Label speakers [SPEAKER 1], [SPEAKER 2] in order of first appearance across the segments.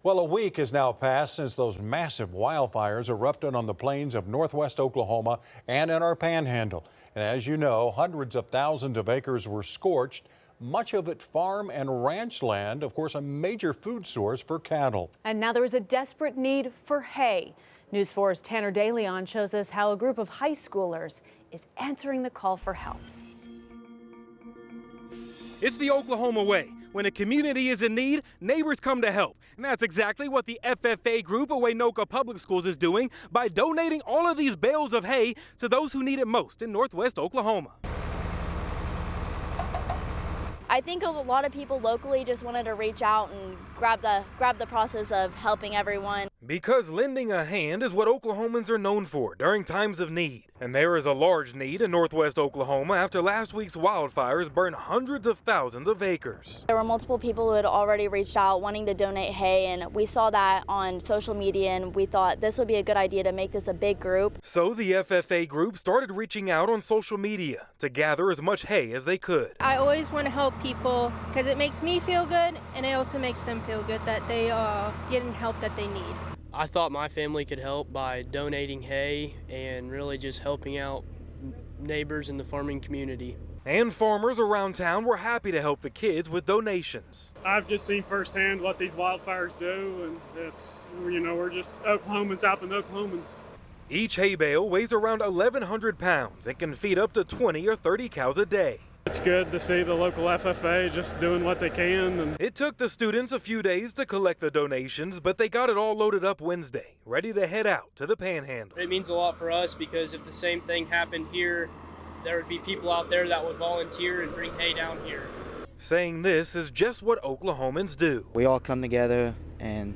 [SPEAKER 1] Well, a week has now passed since those massive wildfires erupted on the plains of northwest Oklahoma and in our panhandle. And as you know, hundreds of thousands of acres were scorched, much of it farm and ranch land, of course, a major food source for cattle.
[SPEAKER 2] And now there is a desperate need for hay. News 4's Tanner DeLeon shows us how a group of high schoolers is answering the call for help.
[SPEAKER 3] It's the Oklahoma way. When a community is in need, neighbors come to help. And that's exactly what the FFA group at Waynoka Public Schools is doing by donating all of these bales of hay to those who need it most in northwest Oklahoma.
[SPEAKER 4] I think a lot of people locally just wanted to reach out and grab the process of helping everyone.
[SPEAKER 3] Because lending a hand is what Oklahomans are known for during times of need. And there is a large need in northwest Oklahoma after last week's wildfires burned hundreds of thousands of acres.
[SPEAKER 4] There were multiple people who had already reached out wanting to donate hay, and we saw that on social media, and we thought this would be a good idea to make this a big group.
[SPEAKER 3] So the FFA group started reaching out on social media to gather as much hay as they could.
[SPEAKER 5] I always want to help people because it makes me feel good, and it also makes them feel good that they are getting help that they need.
[SPEAKER 6] I thought my family could help by donating hay and really just helping out neighbors in the farming community.
[SPEAKER 3] And farmers around town were happy to help the kids with donations.
[SPEAKER 7] I've just seen firsthand what these wildfires do, and it's, we're just Oklahomans helping Oklahomans.
[SPEAKER 3] Each hay bale weighs around 1,100 pounds and can feed up to 20 or 30 cows a day.
[SPEAKER 7] It's good to see the local FFA just doing what they can. And
[SPEAKER 3] it took the students a few days to collect the donations, but they got it all loaded up Wednesday, ready to head out to the panhandle.
[SPEAKER 6] It means a lot for us because if the same thing happened here, there would be people out there that would volunteer and bring hay down here.
[SPEAKER 3] Saying this is just what Oklahomans do.
[SPEAKER 8] We all come together and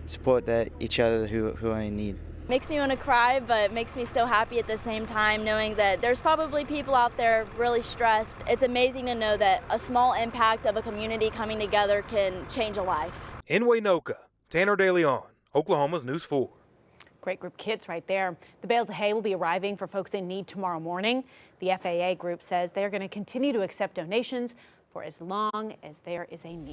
[SPEAKER 8] support each other who are in need.
[SPEAKER 4] Makes me want to cry, but makes me so happy at the same time knowing that there's probably people out there really stressed. It's amazing to know that a small impact of a community coming together can change a life.
[SPEAKER 3] In Waynoka, Tanner DeLeon, Oklahoma's News 4.
[SPEAKER 2] Great group kids right there. The bales of hay will be arriving for folks in need tomorrow morning. The FAA group says they're going to continue to accept donations for as long as there is a need.